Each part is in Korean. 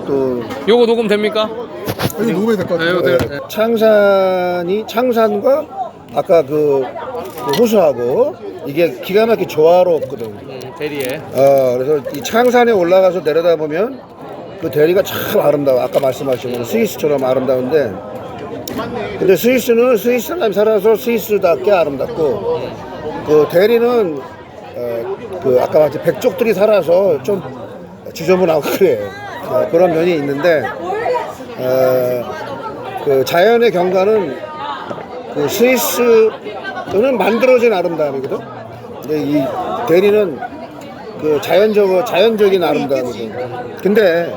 또 요거 녹음 됩니까? 여기 녹음이 될 것 같아요. 네. 창산과 아까 그 호수하고 이게 기가 막히게 조화롭거든. 대리에. 그래서 이 창산에 올라가서 내려다보면 그 대리가 참 아름다워. 아까 말씀하신 거 스위스처럼 아름다운데, 근데 스위스는 스위스 사람이 살아서 스위스답게 아름답고, 그 대리는 그 아까 말했듯이 백족들이 살아서 좀 지저분하고 그래. 그런 면이 있는데, 그 자연의 경관은 그 스위스는 만들어진 아름다움이거든. 근데 이 대리는 그 자연적인 아름다움이거든. 근데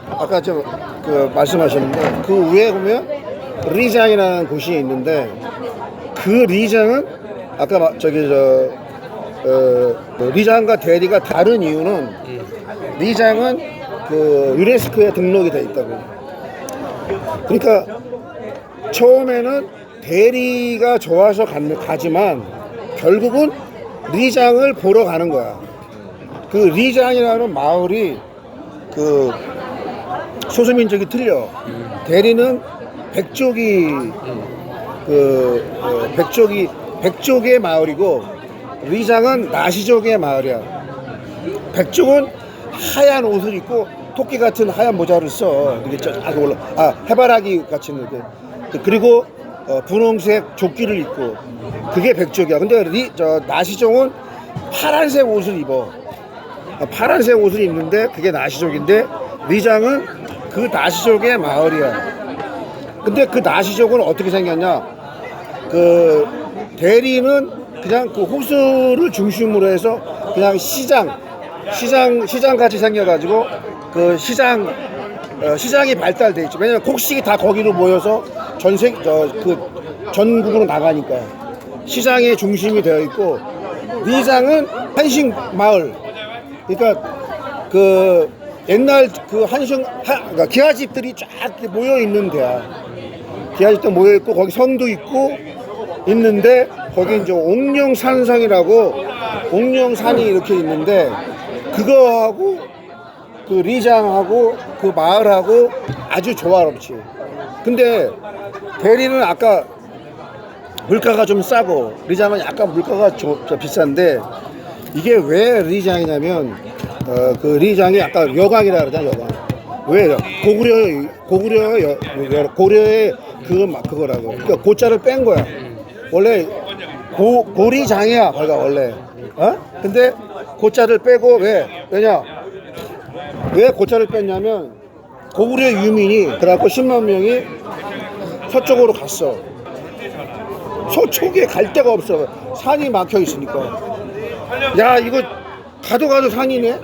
아까 좀 그 말씀하셨는데 그 위에 보면 리장이라는 곳이 있는데, 그 리장은 아까 리장과 대리가 다른 이유는 리장은 그 유네스코에 등록이 돼 있다고. 그러니까 처음에는 대리가 좋아서 가지만 결국은 리장을 보러 가는 거야. 그 리장이라는 마을이 그 소수민족이 틀려. 대리는 백족의 마을이고, 리장은 나시족의 마을이야. 백족은 하얀 옷을 입고 토끼 같은 하얀 모자를 써. 이게 해바라기 같이 이렇게. 그리고 분홍색 조끼를 입고, 그게 백족이야. 근데 나시족은 파란색 옷을 입어. 파란색 옷을 입는데 그게 나시족인데, 리장은 그 나시족의 마을이야. 근데 그 나시족은 어떻게 생겼냐? 그 대리는 그냥 그 호수를 중심으로 해서 그냥 시장 같이 생겨가지고 그 시장이 발달돼 있죠. 왜냐면 곡식이 다 거기로 모여서 전국으로 나가니까 시장의 중심이 되어 있고, 리장은 한식 마을. 그러니까 그 옛날 그 그러니까 기와집들이 쫙 모여 있는 데야. 기와집들 모여 있고 거기 성도 있고 있는데, 거기 이제 옥룡산성이라고 옥룡산이 이렇게 있는데, 그거하고 그 리장하고 그 마을하고 아주 조화롭지. 근데 대리는 아까 물가가 좀 싸고 리장은 약간 물가가 비싼데, 이게 왜 리장이냐면 그 리장이 아까 여강이라 그러잖아. 여강. 왜 고려의 그거라고. 그러니까 고자를 뺀 거야. 원래 고리장이야 거기가 원래. 근데 고자를 빼고 왜냐? 왜 고자를 뺐냐면 고구려 유민이 그래갖고 10만 명이 서쪽으로 갔어. 서쪽에 갈 데가 없어. 산이 막혀 있으니까. 야, 이거 가도 산이네.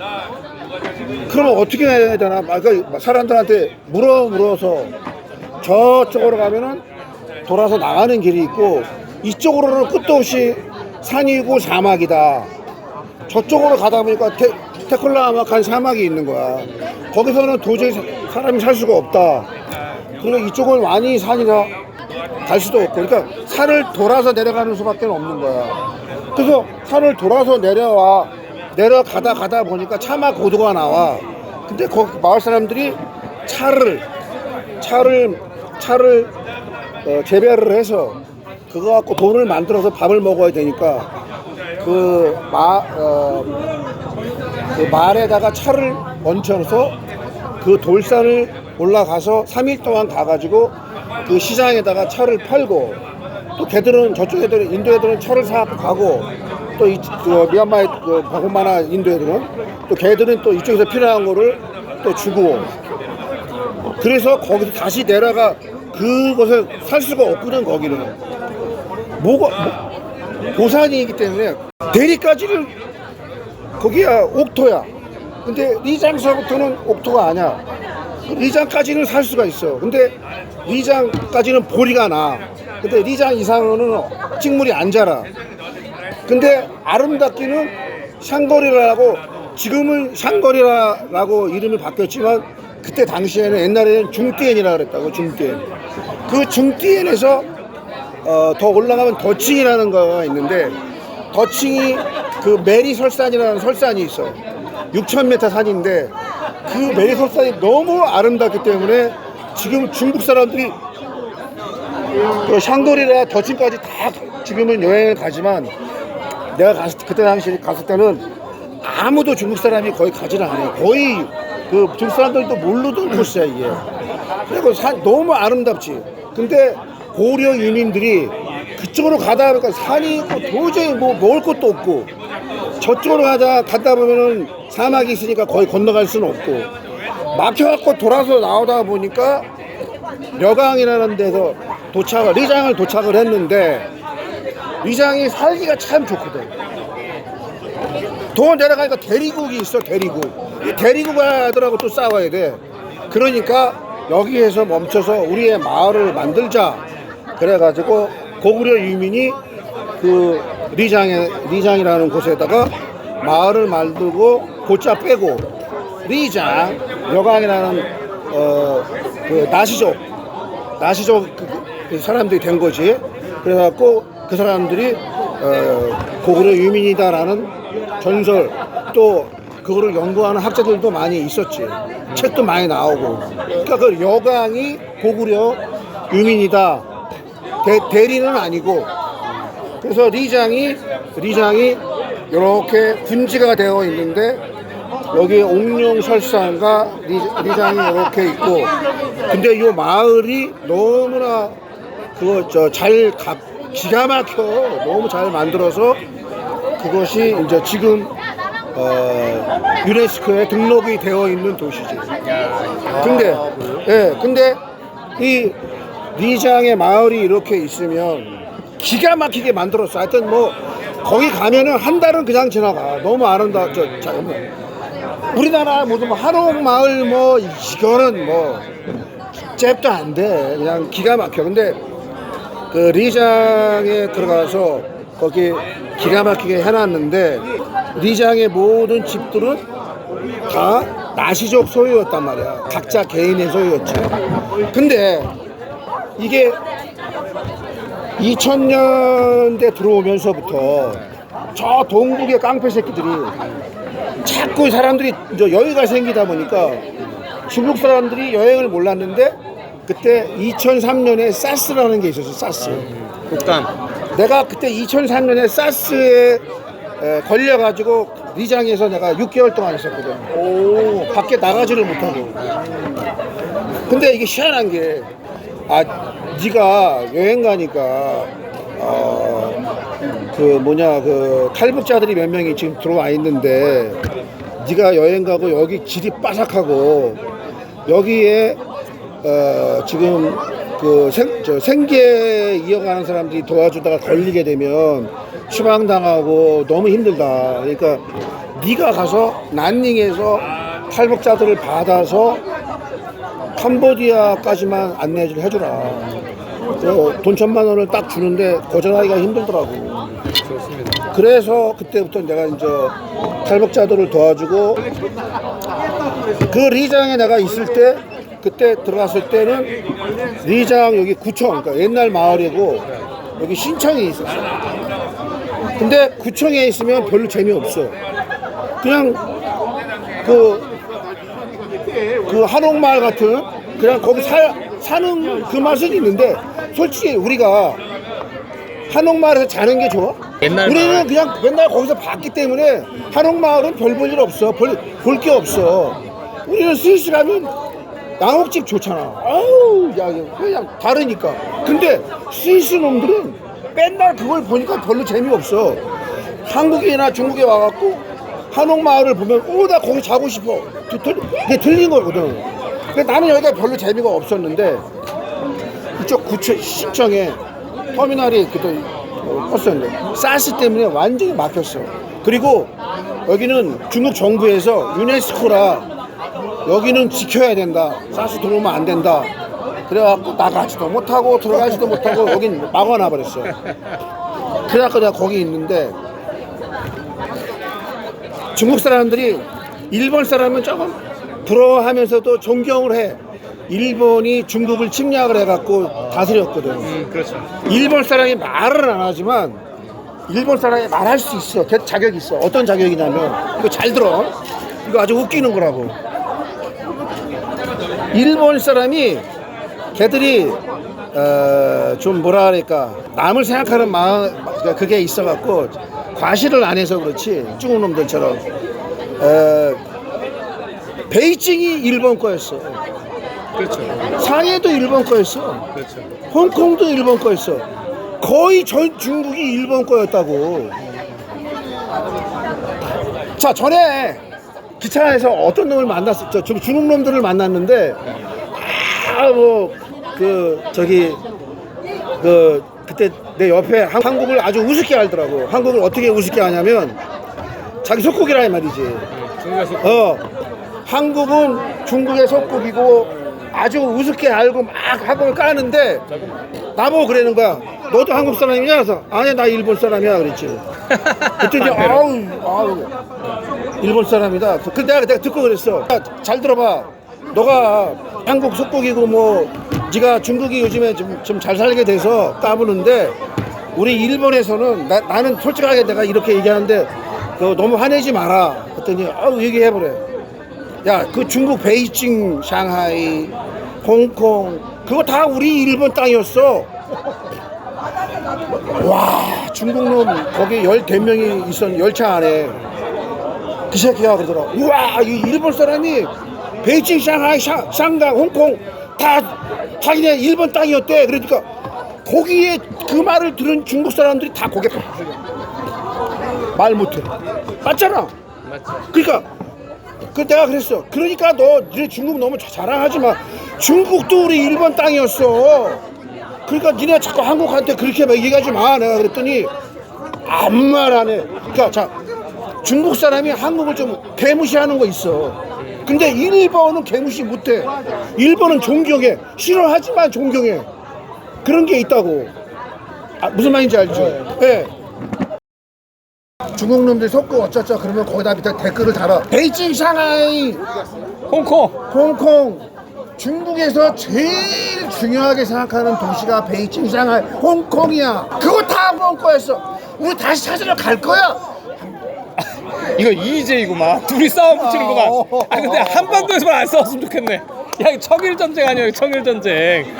그러면 어떻게 해야 되나? 그러니까 사람들한테 물어서 저쪽으로 가면은 돌아서 나가는 길이 있고, 이쪽으로는 끝도 없이 산이고 사막이다. 저쪽으로 가다 보니까 테클라마칸 사막이 있는 거야. 거기서는 도저히 사람이 살 수가 없다. 그리고 이쪽은 완전히 산이라 갈 수도 없고, 그러니까 산을 돌아서 내려가는 수밖에 없는 거야. 그래서 산을 돌아서 내려가다 보니까 차마 고도가 나와. 근데 거기 마을 사람들이 차를 재배를 해서 그거 갖고 돈을 만들어서 밥을 먹어야 되니까 그 말에다가 차를 얹혀서 그 돌산을 올라가서 3일 동안 가가지고 그 시장에다가 차를 팔고, 또 걔들은 저쪽 애들은 인도 애들은 차를 사갖고 가고, 또 미얀마의 바고마나 인도 애들은 또 걔들은 또 이쪽에서 필요한 거를 또 주고, 그래서 거기서 다시 내려가 그곳에 살 수가 없거든. 거기는 고산이기 때문에 대리까지는 거기야 옥토야. 근데 리장서부터는 옥토가 아니야. 리장까지는 살 수가 있어. 근데 리장까지는 보리가 나. 근데 리장 이상은 식물이 안 자라. 근데 아름답기는 샹거리라고, 지금은 샹거리라고 이름이 바뀌었지만 그때 당시에는 옛날에는 중띠엔이라고 그랬다고. 중띠엔. 그 중띠엔에서 더 올라가면 더칭이라는 거가 있는데, 더칭이 그 메리 설산이라는 설산이 있어. 6,000m 산인데 그 매리설산이 너무 아름답기 때문에 지금 중국 사람들이 그 샹돌리라 더친까지 다 지금은 여행을 가지만 내가 그때 당시 갔을 때는 아무도 중국 사람이 거의 가지는 않아요. 거의 그 중국 사람들도 모르던 코스야 이게. 그리고 너무 아름답지. 근데 고려 유민들이 그쪽으로 가다 보니까 산이 있고 도저히 뭐 먹을 것도 없고 저쪽으로 가다 보면은 사막이 있으니까 거의 건너갈 수는 없고 막혀갖고 돌아서 나오다 보니까 려강이라는 데서 리장을 도착을 했는데 리장이 살기가 참 좋거든. 더 내려가니까 대리국이 있어. 대리국. 이 대리국하더라고 또 싸워야 돼. 그러니까 여기에서 멈춰서 우리의 마을을 만들자. 그래가지고 고구려 유민이 그 리장이라는 곳에다가 마을을 만들고 고자 빼고 리장 려강이라는 그 나시족 그 사람들이 된 거지. 그래갖고 그 사람들이 고구려 유민이다라는 전설 또 그거를 연구하는 학자들도 많이 있었지. 책도 많이 나오고. 그러니까 그 려강이 고구려 유민이다. 대리는 아니고. 그래서 리장이 이렇게 분지가 되어 있는데 여기 옥룡설산과 리장이 이렇게 있고. 근데 이 마을이 너무나 기가 막혀. 너무 잘 만들어서 그것이 이제 지금 유네스코에 등록이 되어 있는 도시지. 근데 이 리장의 마을이 이렇게 있으면 기가 막히게 만들었어. 하여튼 뭐 거기 가면은 한 달은 그냥 지나가. 너무 아름다워. 우리나라 무슨 한옥마을 뭐 이거는 뭐 잽도 안 돼. 그냥 기가 막혀. 근데 그 리장에 들어가서 거기 기가 막히게 해놨는데 리장의 모든 집들은 다 나시족 소유였단 말이야. 각자 개인의 소유였지. 근데 이게 2000년대 들어오면서부터 저 동북의 깡패 새끼들이 자꾸 사람들이 이제 여유가 생기다 보니까 중국 사람들이 여행을 몰랐는데 그때 2003년에 사스라는 게 있었어. 사스. 독감. 내가 그때 2003년에 사스에 걸려가지고 리장에서 내가 6개월 동안 있었거든. 오, 밖에 나가지를 못하고. 근데 이게 희한한 게, 네가 여행 가니까, 그 탈북자들이 몇 명이 지금 들어와 있는데, 네가 여행 가고 여기 질이 바삭하고, 여기에, 지금 생계 이어가는 사람들이 도와주다가 걸리게 되면 추방당하고 너무 힘들다. 그러니까 네가 가서 난닝에서 탈북자들을 받아서 캄보디아까지만 안내를 해주라. 돈 1000만 원을 딱 주는데 거절하기가 힘들더라고. 좋습니다. 그래서 그때부터 내가 이제 탈북자들을 도와주고 그 리장에 내가 있을 때 그때 들어갔을 때는 리장 여기 구청, 그러니까 옛날 마을이고 여기 신청이 있었어. 근데 구청에 있으면 별로 재미없어. 그냥 그 한옥마을 같은 그냥 거기 사는 그 맛은 있는데 솔직히 우리가 한옥마을에서 자는 게 좋아? 우리는 마을. 그냥 맨날 거기서 봤기 때문에 한옥마을은 별 볼 일 없어. 볼 게 없어. 우리는 스위스 가면 양옥집 좋잖아. 아우, 야, 그냥 다르니까. 근데 스위스 놈들은 맨날 그걸 보니까 별로 재미없어. 한국이나 중국에 와갖고 한옥마을을 보면 나 거기 자고 싶어. 그게 틀린 거거든. 근데 나는 여기가 별로 재미가 없었는데 이쪽 구청 신청에 터미널이 그때 컸었는데 사스 때문에 완전히 막혔어. 그리고 여기는 중국 정부에서 유네스코라 여기는 지켜야 된다. 사스 들어오면 안 된다. 그래갖고 나가지도 못하고 들어가지도 못하고 여긴 막아놔버렸어. 그래갖고 내가 거기 있는데 중국 사람들이 일본 사람은 조금 부러워하면서도 존경을 해. 일본이 중국을 침략을 해갖고 다스렸거든. 그렇죠. 일본 사람이 말을 안 하지만 일본 사람이 말할 수 있어. 자격이 있어. 어떤 자격이냐면 이거 잘 들어. 이거 아주 웃기는 거라고. 일본 사람이 걔들이 좀 뭐라 그럴까 남을 생각하는 마음 그게 있어갖고 과시를 안 해서 그렇지 중국 놈들처럼 베이징이 일본 거였어. 그렇죠. 상해도 일본 거였어. 그렇죠. 홍콩도 일본 거였어. 거의 전 중국이 일본 거였다고. 자, 전에 기차 안에서 어떤 놈을 만났어. 중국 놈들을 만났는데 그때 내 옆에 한국을 아주 우습게 알더라고. 한국을 어떻게 우습게 하냐면 자기 속국이라 말이지. 중국에서 한국은 중국의 속국이고 아주 우습게 알고 막 한국을 까는데 나보고 그러는 거야. 너도 한국 사람이냐? 그래서 아니 나 일본 사람이야 그랬지. 그랬더니 아우 일본 사람이다. 그 내가 듣고 그랬어. 야, 잘 들어봐. 너가 한국 속국이고 뭐 네가 중국이 요즘에 좀 잘 살게 돼서 까부는데 우리 일본에서는 나는 솔직하게 내가 이렇게 얘기하는데 너 너무 화내지 마라. 그랬더니 얘기해보래. 야, 그 중국 베이징, 상하이, 홍콩 그거 다 우리 일본 땅이었어. 와, 중국놈 거기 10명이 있었는 열차 안에 그 새끼가 그러더라. 우와, 이 일본 사람이 베이징, 상하이, 상강, 홍콩 다 자기네 일본 땅이었대. 그러니까 거기에 그 말을 들은 중국 사람들이 다 고개 말 못해. 맞잖아. 맞죠. 그러니까 내가 그랬어. 그러니까 너 니네 중국 너무 자랑하지 마. 중국도 우리 일본 땅이었어. 그러니까 니네 자꾸 한국한테 그렇게 얘기하지 마. 내가 그랬더니 아무 말 안 해. 그러니까 자, 중국 사람이 한국을 좀 개무시하는 거 있어. 근데 일본은 개무시 못해. 일본은 존경해. 싫어하지만 존경해. 그런 게 있다고. 무슨 말인지 알지? 네. 중국 놈들 속고 어쩌죠 그러면 거기다 밑에 댓글을 달아. 베이징, 상하이, 홍콩. 중국에서 제일 중요하게 생각하는 도시가 베이징, 상하이, 홍콩이야. 그거 다 홍콩했어. 우리 다시 찾으러 갈 거야. 이거 이재이구만. 둘이 싸움 붙이는구만. 아 근데 한반도에서만 안 싸웠으면 좋겠네. 야 이거 청일 전쟁 아니야? 청일 전쟁.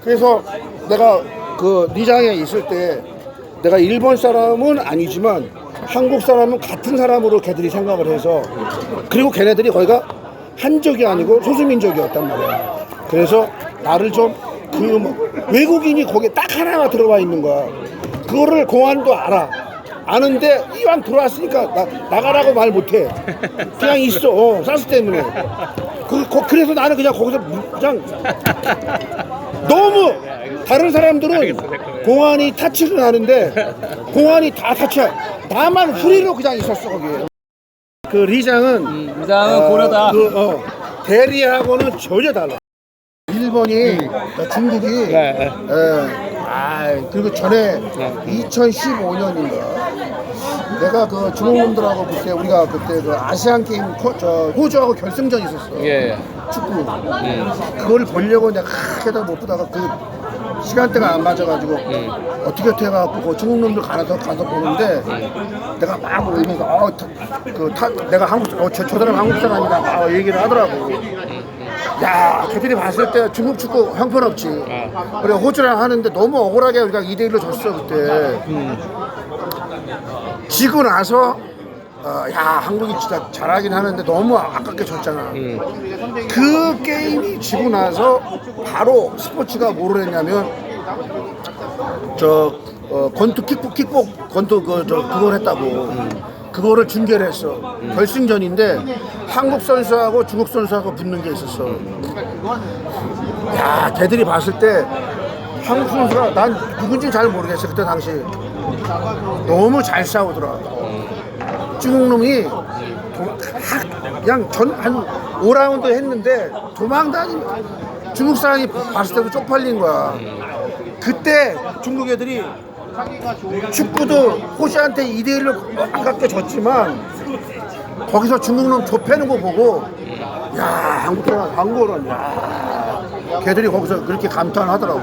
그래서 내가 그 리장에 있을 때 내가 일본 사람은 아니지만 한국 사람은 같은 사람으로 걔들이 생각을 해서 그리고 걔네들이 거기가 한족이 아니고 소수민족이었단 말이야. 그래서 나를 좀 외국인이 거기에 딱 하나가 들어와 있는 거야. 그거를 공안도 아는데 이왕 들어왔으니까 나가라고 말 못해. 그냥 있어. 사스 때문에. 그래서 나는 그냥 거기서 그냥 너무 다른 사람들은 공안이 타치를 하는데 공안이 다 타치야. 나만 후리로 그냥 있었어 거기에. 그 리장은 고려다. 대리하고는 전혀 달라. 일본이 중국이 그리고 전에 2015년인가 내가 그 중국놈들하고 그때 우리가 그때 그 아시안 게임 호주하고 결승전 있었어. 예. 축구. 그걸 보려고 내가 하다 못 보다가 그 시간대가 안 맞아가지고 어떻게 해갖고 그 중국놈들 가서 보는데 내가 막 울면서 내가 저 사람 한국 사람이다 막 얘기를 하더라고. 야, 걔들이 봤을 때 중국 축구 형편없지. 그래 호주랑 하는데 너무 억울하게 우리가 2대1로 졌어 그때. 지고 나서 야 한국이 진짜 잘하긴 하는데 너무 아깝게 졌잖아. 그 게임이 지고 나서 바로 스포츠가 뭐를 했냐면 권투 킥복 권투 그걸 했다고. 그거를 중계를 했어. 결승전인데 한국 선수하고 중국 선수하고 붙는 게 있었어. 야, 걔들이 봤을 때 한국 선수가 난 누군지 잘 모르겠어. 그때 당시 너무 잘 싸우더라. 중국 놈이 그냥 한 5라운드 했는데 도망다니 중국 사람이 봤을 때도 쪽팔린 거야. 그때 중국 애들이 축구도 호시한테 2대1로 아깝게 졌지만 거기서 중국놈 좁혀는 거 보고 야 한국 사람 한국어는 야 걔들이 거기서 그렇게 감탄하더라고.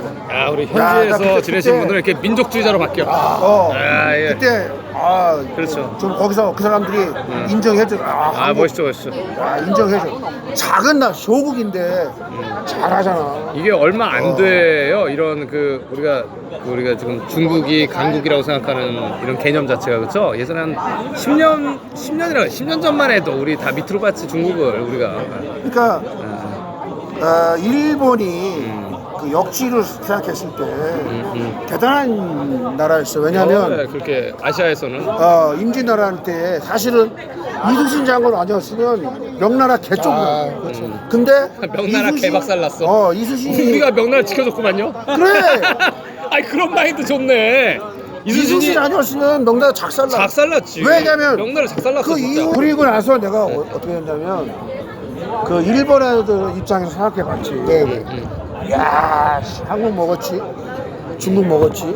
우리 나 현지에서 그때- 지내신 그때- 분들은 이렇게 민족주의자로 바뀌어. 예. 그때 그렇죠. 좀 거기서 그 사람들이 인정해줘. 한국, 멋있죠. 인정해줘. 작은 나 조국인데 잘하잖아. 이게 얼마 안 돼요. 이런 그 우리가 지금 중국이 강국이라고 생각하는 이런 개념 자체가 그렇죠. 예전에 한 10년 전만 해도 우리 다 밑으로 봤지 중국을 우리가. 그러니까 일본이 그 역지를 생각했을 때 대단한 나라였어. 왜냐하면 그렇게 아시아에서는 임진왜란 사실은 이순신 장군 아니었으면 명나라 개쪽이야. 그렇죠. 근데 명나라 개박살 났어. 이순신이 우리가 명나라 지켜줬구만요. 그래. 아니 그런 마인드 좋네. 이순신 아니었으면 명나라 작살나. 작살났지. 왜냐면 명나라 작살났어. 그 진짜. 이후 그리고 나서 내가 어떻게 했냐면 그 일본 애들 입장에서 생각해봤지. 네네. 야, 씨, 한국 먹었지, 중국 먹었지,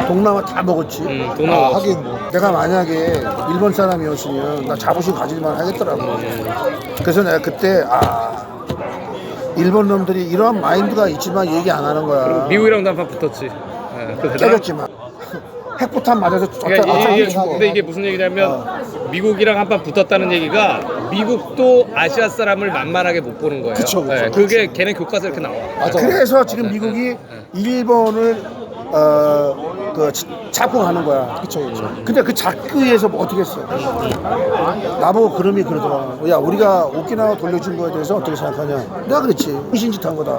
동남아 다 먹었지. 동남아 하긴 뭐. 내가 만약에 일본 사람이었으면 나 자부심 가지만 하겠더라고. 그래서 내가 그때 일본 놈들이 이런 마인드가 있지만 얘기 안 하는 거야. 미국이랑도 한판 붙었지. 예, 그 대단한- 때렸지만 핵포탄 맞아서 그러니까 어차피 이게, 죽어. 근데 이게 무슨 얘기냐면 미국이랑 한판 붙었다는 얘기가 미국도 아시아 사람을 만만하게 못 보는 거예요. 그쵸, 그쵸. 예, 그게 걔네 교과서 이렇게 나와. 맞아. 그래서 지금 미국이 일본을 작동하는 거야. 그쵸, 그쵸. 근데 그 작기위해서 뭐 어떻게 했어? 나보고 그름이 그러더라. 야, 우리가 오키나와 돌려준 거에 대해서 어떻게 생각하냐? 내가 그랬지. 신짓한 거다.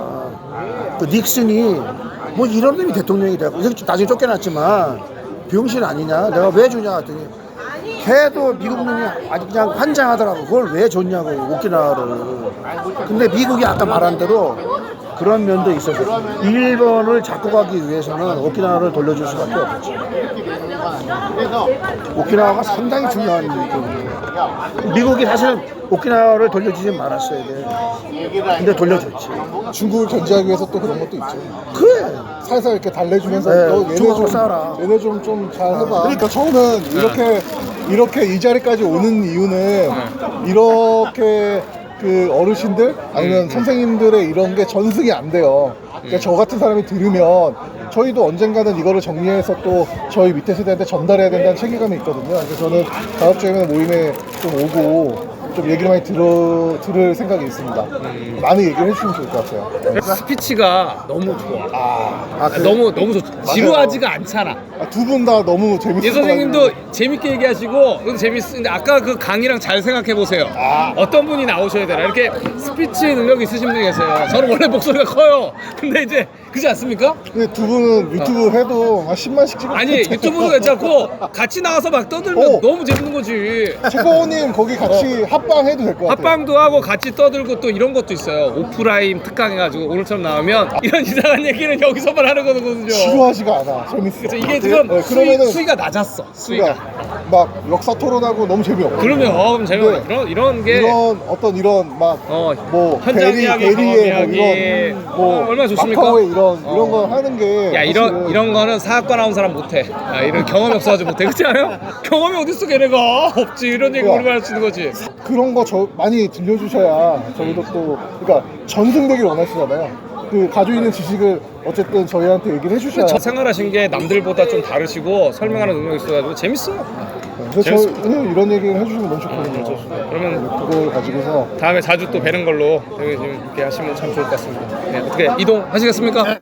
그 닉슨이 뭐 이런 놈이 대통령이 되고 나중에 쫓겨났지만 병신 아니냐? 내가 왜 주냐? 했더니 걔도 미국 놈이 아주 그냥 환장하더라고. 그걸 왜 줬냐고 오키나와를. 근데 미국이 아까 말한 대로 그런 면도 있어서 일본을 잡고 가기 위해서는 오키나와를 돌려줄 수밖에 없지. 오키나와가 상당히 중요한 일이거든요. 미국이 사실은 오키나와를 돌려주지 말았어야 돼. 근데 돌려줬지. 중국을 견제하기 위해서 또 그런 것도 있죠. 그래. 살살 이렇게 달래주면서 네, 너 얘네 중국으로 싸라. 얘네 좀 잘 해봐. 그러니까 저는 이렇게 이 자리까지 오는 이유는 이렇게 그 어르신들 아니면 선생님들의 이런 게 전승이 안 돼요. 그러니까 저 같은 사람이 들으면 저희도 언젠가는 이거를 정리해서 또 저희 밑에 세대한테 전달해야 된다는 책임감이 있거든요. 그래서 저는 다음 주에는 모임에 좀 오고 좀 얘기를 많이 들을 생각이 있습니다. 많은 얘기를 해주시면 좋을 것 같아요. 스피치가 너무 좋아. 그래? 너무 좋죠. 지루하지가 않잖아. 두 분 다 너무 재밌어요. 예 선생님도 재밌게 얘기하시고 재밌는데 아까 그 강의랑 잘 생각해 보세요. 어떤 분이 나오셔야 되나 이렇게 스피치 능력 있으신 분이 계세요. 저는 원래 목소리가 커요. 근데 이제 그렇지 않습니까? 근데 두 분은 유튜브 해도 한 10만씩 찍어. 아니 유튜브도 괜찮고 같이 나가서 막 떠들면 너무 재밌는 거지. 최고님 거기 같이 합방 해도 될 것 같아요. 합방도 하고 같이 떠들고 또 이런 것도 있어요. 오프라인 특강해가지고 오늘처럼 나오면 이런 이상한 얘기는 여기서만 하는 거거든요. 지루하지가 않아. 재밌어. 그래서 이게 지금 네, 그러면은 수위가 낮았어. 수위가. 막 역사 토론하고 너무 재미없고. 그러면 재미없어. 네. 이런 게 이런 막 뭐 현장 이야기, 경험 대리의 뭐 이야기. 이런 뭐 얼마나 좋습니까? 마카오의 이런 거 하는 게 야 이런 거는 사학과 나온 사람 못해. 야, 이런 경험이 없어가지고 못해. 그렇지 않아요? 경험이 어딨어 걔네가. 없지. 이런 얘기 우리만 할 수 있는 거지. 그런 거 많이 들려주셔야 저희도 또 그러니까 전승되길 원하시잖아요. 그 가지고 있는 지식을 어쨌든 저희한테 얘기를 해주셔야. 저 생활하신 게 남들보다 좀 다르시고 설명하는 능력이 있어가지고 재밌어요. 그래서 저희 이런 얘기를 해주시면 너무 좋거든요. 그러면 그걸 가지고서 다음에 자주 또 뵈는 걸로 여기 지금 이렇게 하시면 참 좋을 것 같습니다. 네, 어떻게 이동하시겠습니까? 네.